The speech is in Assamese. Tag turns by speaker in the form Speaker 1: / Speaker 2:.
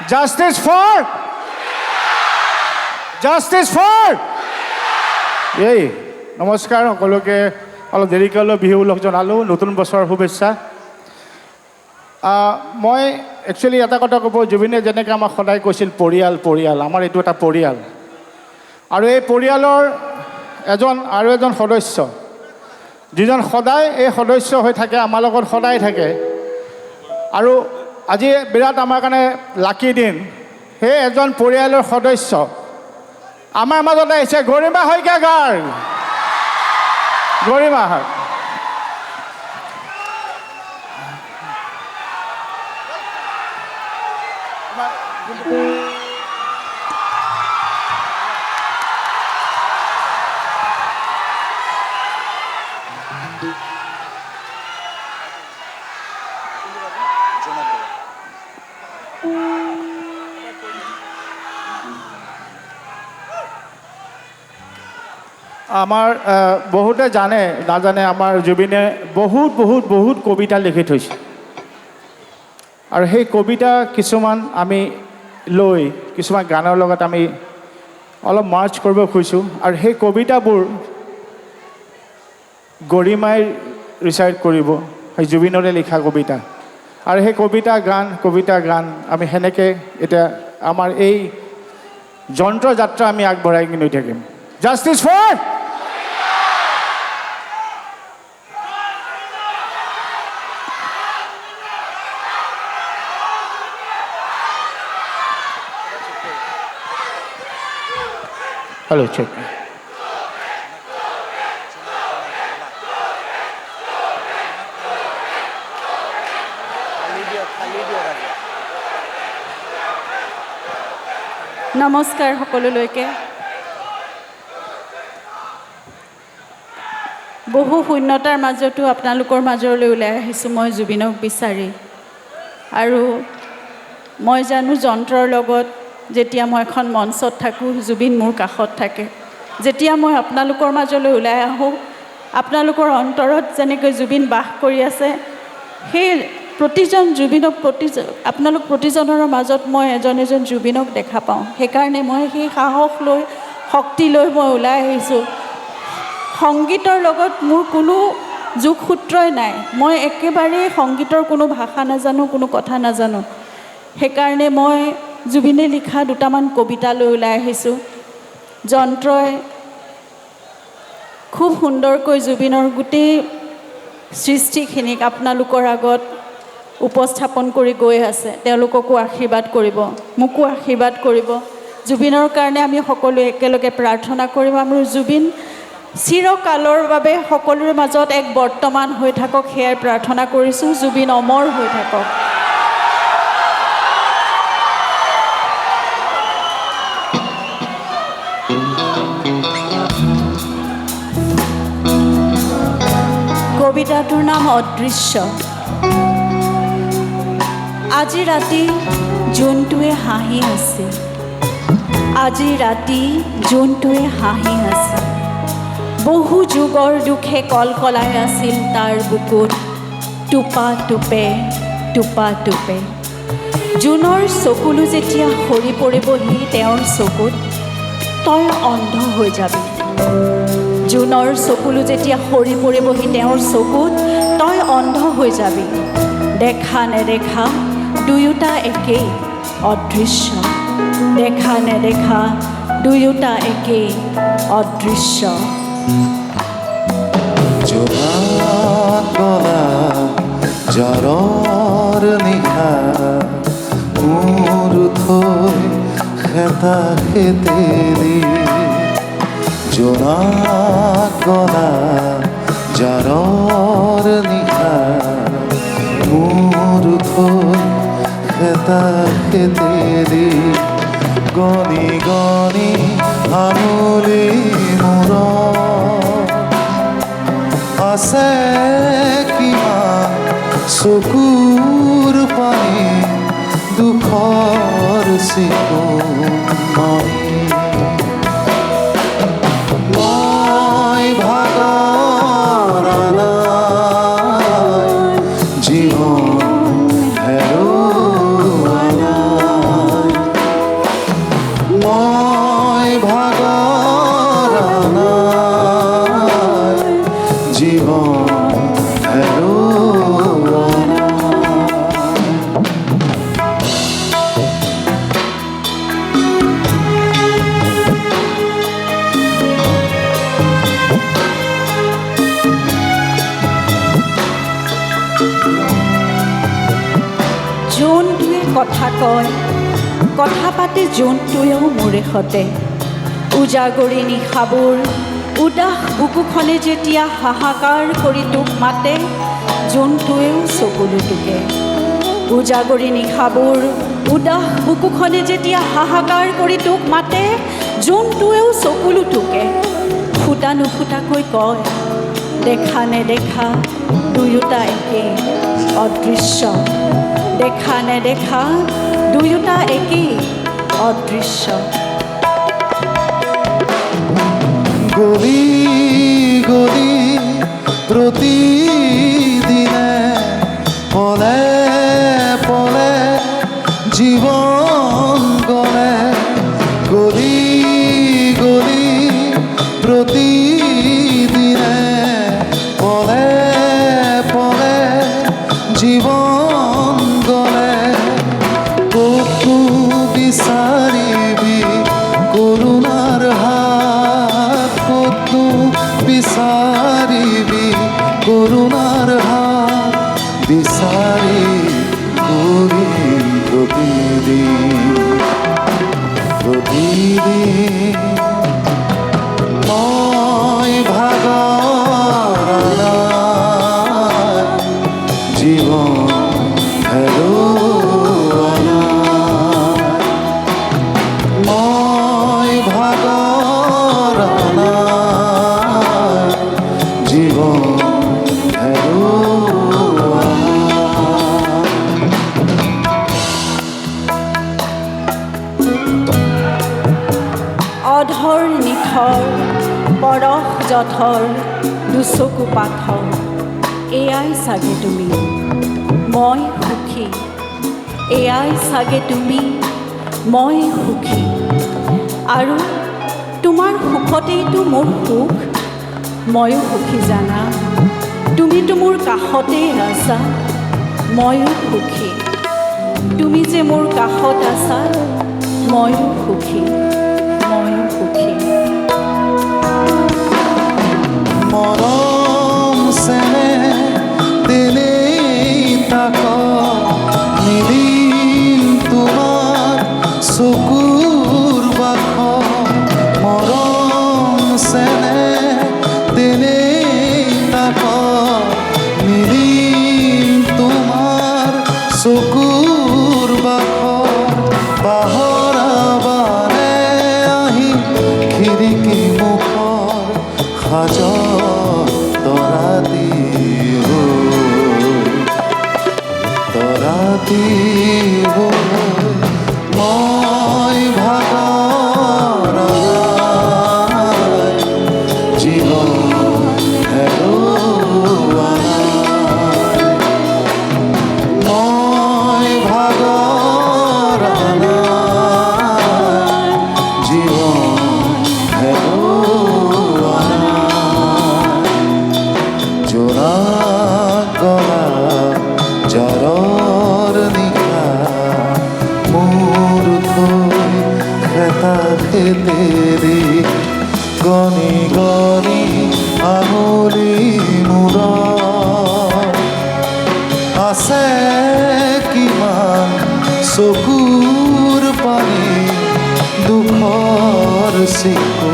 Speaker 1: Justice for এই নমস্কাৰ সকলোকে অলপ দেৰিকৈ হ'লেও বিহু লগ জনালোঁ নতুন বছৰৰ শুভেচ্ছা মই একচুৱেলি এটা কথা ক'ব জুবিনে যেনেকৈ আমাক সদায় কৈছিল পৰিয়াল আমাৰ এইটো এটা পৰিয়াল আৰু এই পৰিয়ালৰ এজন সদস্য যিজন সদায় এই সদস্য হৈ থাকে আমাৰ লগত সদায় থাকে আৰু আজি বিৰাট আমাৰ কাৰণে লাকি দিন সেই এজন পৰিয়ালৰ সদস্য আমাৰ মাজত আহিছে গৰিমা শইকীয়াৰ গৰিমা আমাৰ বহুতে নাজানে আমাৰ জুবিনে বহুত কবিতা লিখি থৈছে আৰু সেই কবিতা কিছুমান আমি লৈ কিছুমান গানৰ লগত আমি অলপ মাৰ্চ কৰিব খুজিছোঁ আৰু সেই কবিতাবোৰ গৰিমাই ৰিচাইট কৰিব সেই জুবিনৰে লিখা কবিতা আৰু সেই কবিতা গান আমি সেনেকৈ এতিয়া আমাৰ এই যন্ত্ৰ যাত্ৰা আমি আগবঢ়াই লৈ থাকিম জাষ্টিছ ফৰ Hello, check.
Speaker 2: নমস্কাৰ সকলোলৈকে বহু শূন্যতাৰ মাজতো আপোনালোকৰ মাজলৈ ওলাই আহিছোঁ মই জুবিনক বিচাৰি আৰু মই জানো যন্ত্ৰৰ লগত যেতিয়া মই এখন মঞ্চত থাকোঁ জুবিন মোৰ কাষত থাকে যেতিয়া মই আপোনালোকৰ মাজলৈ ওলাই আহোঁ আপোনালোকৰ অন্তৰত যেনেকৈ জুবিন বাস কৰি আছে সেই প্ৰতিজন জুবিনক আপোনালোক প্ৰতিজনৰ মাজত মই এজন জুবিনক দেখা পাওঁ সেইকাৰণে মই সেই সাহস লৈ শক্তি লৈ মই ওলাই আহিছোঁ সংগীতৰ লগত মোৰ কোনো যোগসূত্ৰই নাই মই একেবাৰেই সংগীতৰ কোনো ভাষা নাজানো কোনো কথা নাজানো সেইকাৰণে মই জুবিনে লিখা দুটামান কবিতা লৈ ওলাই আহিছোঁ যন্ত্ৰই খুব সুন্দৰকৈ জুবিনৰ গোটেই সৃষ্টিখিনিক আপোনালোকৰ আগত উপস্থাপন কৰি গৈ আছে তেওঁলোককো আশীৰ্বাদ কৰিব মোকো আশীৰ্বাদ কৰিব জুবিনৰ কাৰণে আমি সকলোৱে একেলগে প্ৰাৰ্থনা কৰিম আৰু জুবিন চিৰকালৰ বাবে সকলোৰে মাজত এক বৰ্তমান হৈ থাকক সেয়াই প্ৰাৰ্থনা কৰিছোঁ জুবিন অমৰ হৈ থাকক কবিতাটোৰ নাম অদৃশ্য আজি ৰাতি জোনটোৱে হাঁহি আছে আজি ৰাতি জোনটোৱে হাঁহি আছে বহু যুগৰ দুখে কলকলাই আছিল তাৰ বুকুত টোপা টোপে জোনৰ চকুলো যেতিয়া সৰি পৰিবহি তেওঁৰ চকুত তই অন্ধ হৈ যাবি জোনৰ চকুলো যেতিয়া সৰি পৰিবহি তেওঁৰ চকুত তই অন্ধ হৈ যাবি দেখা নেদেখা দুয়োটা একেই অদৃশ্য দেখা নেদেখা দুয়োটা একেই অদৃশ্য
Speaker 3: জাৰৰ নিশা মোৰ থৈ খেতা খেতেৰি জোনাক গলা জাৰৰ নিশা মোৰ থৈ খেতা খেতেৰি গণি গণি আঙুলি মূৰ আছে কিমান চকুৰ পানী দুখৰ চিকুণমণি মই ভাগৰ নাই জীৱন হেৰুৱা নাই
Speaker 2: জোনটোৱে কথা কয়, কথা পাতে জোনটোৱেও মোৰে সতে। উজাগৰি নিশাবোৰ উদাস বুকুখনে যেতিয়া হাহাকাৰ কৰি তোক মাতে, জোনটোৱেও চকুলো টোকে। উজাগৰি নিশাবোৰ উদাস বুকুখনে যেতিয়া হাহাকাৰ কৰি তোক মাতে, জোনটোৱেও চকুলো টোকে। ফুটা নুফুটাকৈ কয়, দেখা নেদেখা দুয়োটা একেই অদৃশ্য। দেখা নেদেখা দুয়োটা একেই অদৃশ্য।
Speaker 3: গলি গলি প্ৰতিদিনে পলে পলে জীৱন গলে। গলি গলি প্ৰতিদিনে পলে পলে জীৱন গলে। ক'তো বিচাৰিবি কৰুণাৰ হাত, ক'তো বিচাৰিবি কৰুণাৰ হাত, বিচাৰি ঘূৰিম প্ৰতিদিন প্ৰতিদিন। মই ভাগৰ নাই, জীৱন হেৰুওৱা নাই। মই ভাগৰ নাই, জীৱন হেৰুওৱা নাই।
Speaker 2: অধৰ নিথৰ পৰশ জঠৰ দুচকু পাথৰ, এয়াই চাগে তুমি মই সুখী। এয়াই চাগে তুমি মই সুখী। আৰু তোমাৰ সুখতেইতো মোৰ সুখ, ময়ো সুখী জানা। তুমিতো মোৰ কাষতেই আছা, ময়ো সুখী। তুমি যে মোৰ কাষত আছা, ময়ো সুখী, ময়ো সুখী।
Speaker 3: মৰম চেনেহ দিলেই তাক নিদিম তোমাক চকুৰ বাখ। মৰম চেনেহ দিলেই তাক নিদিম তোমাৰ চকুৰ বাখ। পাহৰাবানে আহি খিৰিকী মুখৰ সাজত তৰাতি তৰাতি মই ভাগৰ নাই, জীৱন হেৰুওৱা নাই। মই ভাগৰ নাই, জীৱন হেৰুওৱা নাই। জোৰা গলা জাৰৰ নিশা মোৰ থৈ খেতা খেতেৰি গণি গণি আঙুলি মূৰত আছে কিমান চকুৰ পানী দুখৰ চিকু।